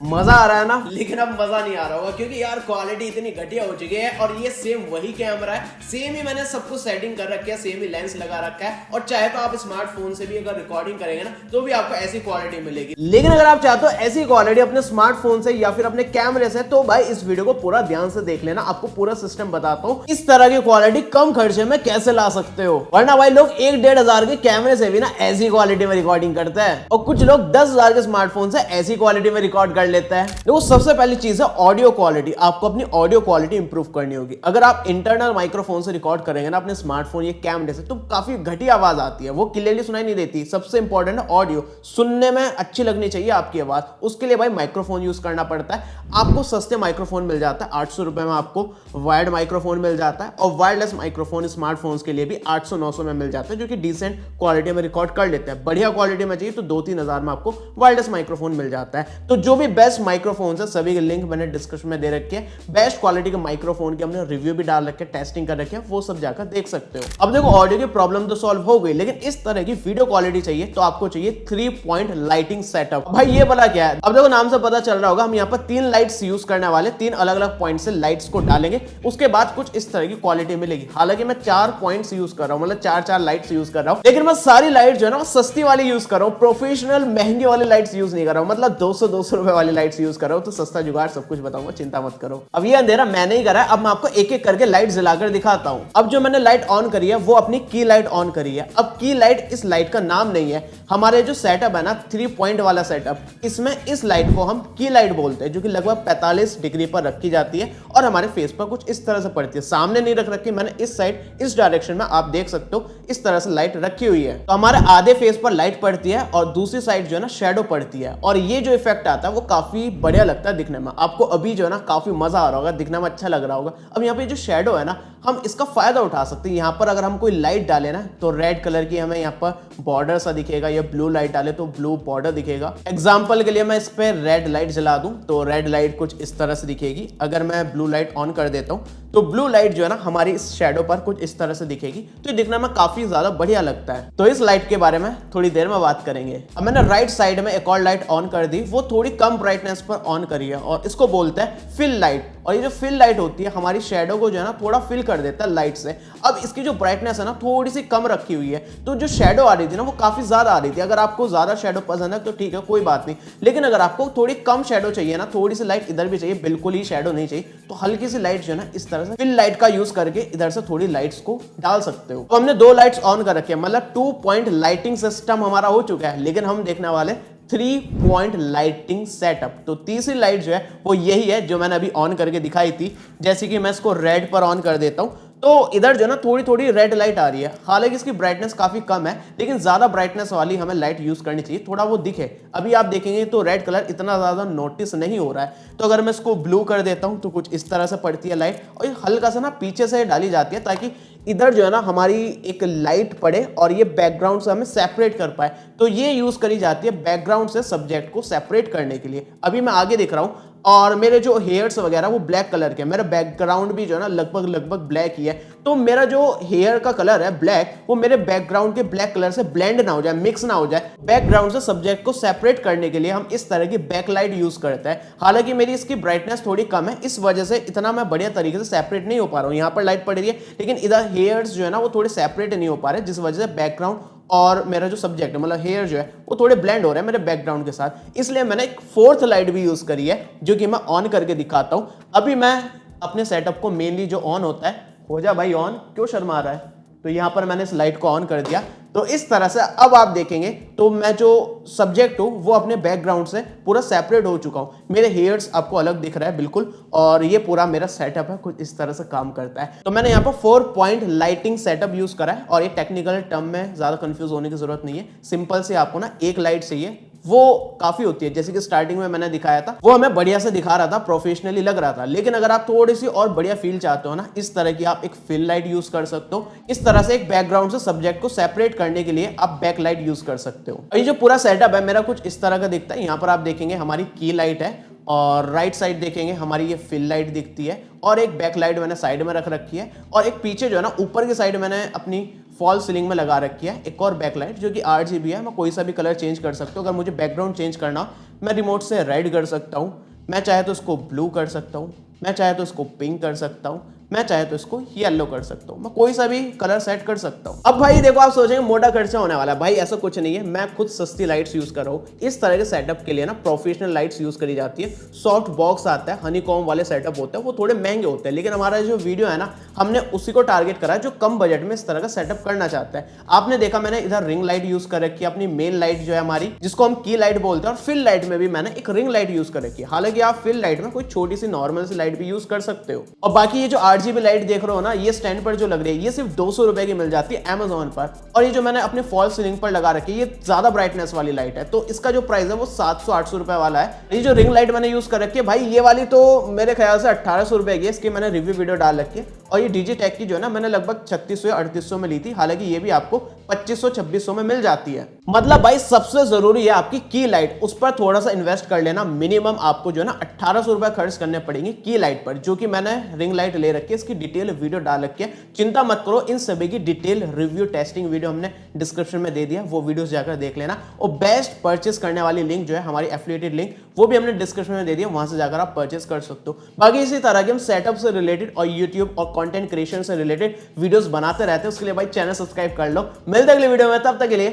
मजा आ रहा है ना, लेकिन अब मजा नहीं आ रहा होगा क्योंकि यार क्वालिटी इतनी घटिया हो चुकी है। और ये सेम वही कैमरा है, सेम ही मैंने सब कुछ सेटिंग कर रखा है, सेम ही लेंस लगा रखा है। और चाहे तो आप स्मार्टफोन से भी अगर रिकॉर्डिंग करेंगे ना तो भी आपको ऐसी क्वालिटी मिलेगी। लेकिन अगर आप चाहते हो ऐसी क्वालिटी अपने स्मार्टफोन से या फिर अपने कैमरे से, तो भाई इस वीडियो को पूरा ध्यान से देख लेना। आपको पूरा सिस्टम बताता हूँ इस तरह की क्वालिटी कम खर्चे में कैसे ला सकते हो। वरना भाई लोग 1-1.5 के कैमरे से भी ना ऐसी क्वालिटी में रिकॉर्डिंग करते हैं, और कुछ लोग 10,000 के स्मार्टफोन से ऐसी क्वालिटी में रिकॉर्ड कर लेते हैं। सबसे पहली चीज है ऑडियो क्वालिटी। आपको अपनी ऑडियो क्वालिटी इंप्रूव करनी होगी। अगर आप इंटरनल माइक्रोफोन से रिकॉर्ड करेंगे ना अपने स्मार्टफोन या कैमरे से, तो काफी घटिया आवाज आती है, वो क्लियरली सुनाई नहीं देती। सबसे इंपॉर्टेंट है ऑडियो, सुनने में अच्छी लगनी चाहिए आपकी आवाज। उसके लिए भाई माइक्रोफोन यूज करना पड़ता है। आपको सस्ते माइक्रोफोन मिल जाता है, 800 रुपए में आपको वायर्ड माइक्रोफोन मिल जाता है, और वायरलेस माइक्रोफोन स्मार्टफोन्स के लिए भी 800-900 में मिल जाता है, जो कि डिसेंट क्वालिटी में रिकॉर्ड कर लेते हैं। बढ़िया क्वालिटी में चाहिए तो 2-3 हजार में आपको वायरलेस माइक्रोफोन मिल जाता है। तो जो भी बेस्ट माइक्रोफोन है सभी के लिंक मैंने डिस्क्रिप्शन में दे रखे हैं। बेस्ट क्वालिटी के माइक्रोफोन के हमने रिव्यू भी डाल रखे हैं, टेस्टिंग कर रखे हैं, वो सब जाकर देख सकते हो। अब देखो ऑडियो की प्रॉब्लम तो सॉल्व हो गई, लेकिन इस तरह की वीडियो क्वालिटी चाहिए तो आपको चाहिए 3 पॉइंट लाइटिंग सेटअप। भाई ये वाला क्या है? अब देखो नाम से पता चल रहा होगा, हम यहाँ पर 3 लाइट्स यूज करने वाले, 3 अलग अलग पॉइंट से लाइट्स को डालेंगे, उसके बाद कुछ इस तरह की क्वालिटी मिलेगी। हालांकि मैं 4 पॉइंट्स यूज कर रहा हूँ, मतलब 4-4 लाइट्स यूज कर रहा हूँ, लेकिन मैं सारी लाइट जो है ना सस्ती वाली यूज कर रहा हूँ, प्रोफेशनल महंगी वाली लाइट्स यूज नहीं कर रहा हूँ। मतलब 200-200 रुपए वाली लाइट्स यूज कर रहा हूँ। तो सस्ता जुगाड़ सब कुछ बताऊंगा, चिंता मत करो। अब ये अंधेरा मैंने ही करा है, अब मैं आपको एक एक करके लाइट जलाकर दिखाता हूं। अब जो मैंने लाइट ऑन करी है वो अपनी की लाइट ऑन करी है। अब की लाइट इस लाइट का नाम नहीं है, हमारे जो सेटअप है ना 3 पॉइंट वाला सेटअप, इसमें इस लाइट को हम की लाइट बोलते हैं, जो कि लगभग 45 डिग्री पर रखी जाती है और हमारे फेस पर कुछ इस तरह से पड़ती है। सामने नहीं रख रखी मैंने, इस साइड इस डायरेक्शन में आप देख सकते हो इस तरह से लाइट रखी हुई है। तो हमारे आधे फेस पर लाइट पड़ती है और दूसरी साइड जो है ना शैडो पड़ती है, और ये जो इफेक्ट आता है वो काफी बढ़िया लगता है दिखने में। आपको अभी जो है ना काफी मजा आ रहा होगा, दिखने में अच्छा लग रहा होगा। अब यहाँ पे जो शैडो है ना, हम इसका फायदा उठा सकते हैं। यहाँ पर अगर हम कोई लाइट डालें ना तो रेड कलर की हमें यहाँ पर बॉर्डर सा दिखेगा, या ब्लू लाइट डाले तो ब्लू बॉर्डर दिखेगा। एग्जाम्पल के लिए मैं इस पे रेड लाइट जला दूं तो रेड लाइट कुछ इस तरह से दिखेगी। अगर मैं ब्लू लाइट ऑन कर देता हूं तो ब्लू लाइट जो है ना हमारी इस शैडो पर कुछ इस तरह से दिखेगी। तो ये दिखने में काफी ज्यादा बढ़िया लगता है। तो इस लाइट के बारे में थोड़ी देर में बात करेंगे। अब मैंने राइट साइड में एक और लाइट ऑन कर दी, वो थोड़ी कम ब्राइटनेस पर ऑन करी है, और इसको बोलते हैं फिल लाइट। और ये जो फिल लाइट होती है हमारी शैडो को जो है ना थोड़ा फिल कर देता है लाइट से। अब इसकी जो ब्राइटनेस है ना थोड़ी सी कम रखी हुई है, तो जो शैडो आ रही थी ना वो काफी ज्यादा आ रही थी। अगर आपको ज्यादा शैडो पसंद है तो ठीक है, कोई बात नहीं, लेकिन अगर आपको थोड़ी कम शैडो चाहिए ना, थोड़ी सी लाइट इधर भी चाहिए, बिल्कुल ही शैडो नहीं चाहिए, तो हल्की सी लाइट जो है ना इस तरह से फिल लाइट का यूज करके इधर से थोड़ी लाइट्स को डाल सकते हो। तो हमने 2 लाइट्स ऑन कर रखे हैं, मतलब 2 पॉइंट लाइटिंग सिस्टम हमारा हो चुका है। लेकिन हम देखने वाले 3 पॉइंट लाइटिंग सेटअप। तो तीसरी लाइट जो है वो यही है जो मैंने अभी ऑन करके दिखाई थी। जैसे कि मैं इसको रेड पर ऑन कर देता हूं तो इधर जो है ना थोड़ी थोड़ी रेड लाइट आ रही है। हालांकि इसकी ब्राइटनेस काफी कम है, लेकिन ज्यादा ब्राइटनेस वाली हमें लाइट यूज करनी चाहिए, थोड़ा वो दिखे। अभी आप देखेंगे तो रेड कलर इतना ज्यादा नोटिस नहीं हो रहा है। तो अगर मैं इसको ब्लू कर देता हूं तो कुछ इस तरह से पड़ती है लाइट, और ये हल्का सा ना पीछे से डाली जाती है ताकि इधर जो है ना हमारी एक लाइट पड़े और ये बैकग्राउंड से हमें सेपरेट कर पाए। तो ये यूज करी जाती है बैकग्राउंड से सब्जेक्ट को सेपरेट करने के लिए। अभी मैं आगे दिख रहा हूं और मेरे जो हेयर्स वगैरह वो ब्लैक कलर के, मेरा बैकग्राउंड भी जो है ना लगभग ब्लैक ही है। तो मेरा जो हेयर का कलर है ब्लैक, वो मेरे बैकग्राउंड के ब्लैक कलर से ब्लेंड ना हो जाए, मिक्स ना हो जाए। बैकग्राउंड से सब्जेक्ट को सेपरेट करने के लिए हम इस तरह की बैकलाइट यूज करते हैं। हालांकि मेरी इसकी ब्राइटनेस थोड़ी कम है, इस वजह से इतना मैं बढ़िया तरीके से सेपरेट नहीं हो पा रहा हूँ। यहाँ पर लाइट पड़ रही है लेकिन इधर हेयर्स जो है ना वो थोड़े सेपरेट नहीं हो पा रहे, जिस वजह से बैकग्राउंड और मेरा जो सब्जेक्ट है मतलब हेयर जो है वो थोड़े ब्लेंड हो रहे हैं मेरे बैकग्राउंड के साथ। इसलिए मैंने एक 4th लाइट भी यूज करी है, जो कि मैं ऑन करके दिखाता हूं। अभी मैं अपने सेटअप को मेनली जो ऑन होता है, हो जा भाई ऑन, क्यों शर्मा रहा है। तो यहां पर मैंने इस लाइट को ऑन कर दिया, तो इस तरह से अब आप देखेंगे तो मैं जो सब्जेक्ट हूं वो अपने बैकग्राउंड से पूरा सेपरेट हो चुका हूं। मेरे हेयर्स आपको अलग दिख रहा है बिल्कुल, और ये पूरा मेरा सेटअप है कुछ इस तरह से काम करता है। तो मैंने यहाँ पर 4 पॉइंट लाइटिंग सेटअप यूज करा है, और ये टेक्निकल टर्म में ज्यादा कंफ्यूज होने की जरूरत नहीं है। सिंपल से आपको ना एक लाइट चाहिए, वो काफी होती है। जैसे कि स्टार्टिंग में मैंने दिखाया था, वो हमें बढ़िया से दिखा रहा था, प्रोफेशनली लग रहा था। लेकिन अगर आप थोड़ी सी और बढ़िया फील चाहते हो ना, इस तरह की आप एक फिल लाइट यूज कर सकते हो। इस तरह से एक बैकग्राउंड से सब्जेक्ट को सेपरेट करने के लिए आप बैक लाइट यूज कर सकते हो। और ये जो पूरा सेटअप है मेरा कुछ इस तरह का दिखता है। यहाँ पर आप देखेंगे हमारी की लाइट है, और राइट साइड देखेंगे हमारी ये फिल लाइट दिखती है, और एक बैक लाइट मैंने साइड में रख रखी है, और एक पीछे जो है ना ऊपर की साइड मैंने अपनी फॉल सीलिंग में लगा रखी है एक और बैकलाइट, जो कि RGB है। मैं कोई सा भी कलर चेंज कर सकता हूँ। अगर मुझे बैकग्राउंड चेंज करना मैं रिमोट से रेड कर सकता हूँ, मैं चाहे तो इसको ब्लू कर सकता हूँ, मैं चाहे तो इसको पिंक कर सकता हूँ, मैं चाहे तो इसको येलो कर सकता हूँ, मैं कोई सा भी कलर सेट कर सकता हूँ। अब भाई देखो, आप सोचेंगे मोटा खर्चा होने वाला है, भाई ऐसा कुछ नहीं है। मैं खुद सस्ती लाइट्स यूज कर रहा हूँ। इस तरह के सेटअप के लिए ना प्रोफेशनल लाइट्स यूज करी जाती है। सॉफ्ट बॉक्स आता है, हनीकॉम वाले सेटअप होते हैं, वो थोड़े महंगे होते हैं, लेकिन हमारा जो वीडियो है ना, हमने उसी को टारगेट करा है जो कम बजट में इस तरह का सेटअप करना चाहता है। आपने देखा मैंने इधर रिंग लाइट यूज कर रखी है, अपनी मेन लाइट जो है हमारी, जिसको हम की लाइट बोलते हैं, और फिल लाइट में भी मैंने एक रिंग लाइट यूज कर रखी है। हालांकि आप फिल लाइट में कोई छोटी सी नॉर्मल सी लाइट भी यूज कर सकते हो। और बाकी ये जो RGB लाइट देख रहे हो ना, ये स्टैंड पर जो लग रही है, ये सिर्फ 200 रुपए की मिल जाती है Amazon पर। और ये जो मैंने अपने फॉल सीलिंग पर लगा रखी है, ये ज्यादा ब्राइटनेस वाली लाइट है, तो इसका जो प्राइस है वो 700-800 रुपए वाला है। ये जो रिंग लाइट मैंने यूज कर रखी है भाई, ये वाली तो मेरे ख्याल से 1800 रुपए की है। इसकी मैंने रिव्यू वीडियो डाल रखी है। और ये डिजिटेक की जो है ना, मैंने लगभग 3600 या 3800 में ली थी। हालांकि ये भी आपको 2500-2600 में मिल जाती है। मतलब भाई सबसे जरूरी है आपकी की लाइट, उस पर थोड़ा सा इन्वेस्ट कर लेना। मिनिमम आपको जो है ना 1800 रुपए खर्च करने पड़ेंगे की लाइट पर, जो कि मैंने रिंग लाइट ले रखी है। इसकी डिटेल वीडियो डाल रखी है, चिंता मत करो। इन सभी की डिटेल रिव्यू टेस्टिंग वीडियो हमने डिस्क्रिप्शन में दे दिया, वो वीडियोस जाकर देख लेना। और बेस्ट परचेस करने वाली लिंक जो है हमारी एफिलिएटेड लिंक, वो भी हमने डिस्क्रिप्शन में दे दिया, वहां से जाकर आप परचेस कर सकते हो। बाकी इसी तरह के हम सेटअप से रिलेटेड और यूट्यूब और कंटेंट क्रिएशन से रिलेटेड वीडियोस बनाते रहते हैं। उसके लिए भाई चैनल सब्सक्राइब कर लो। मिलते अगले वीडियो में, तब तक के लिए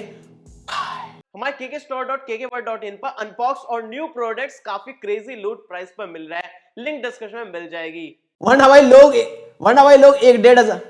हमारे kkstore.kkworld.in पर अनबॉक्स और न्यू प्रोडक्ट्स काफी क्रेजी लूट प्राइस पर मिल रहा है, लिंक डिस्क्रिप्शन में मिल जाएगी। वरना भाई लोग 1.5 हजार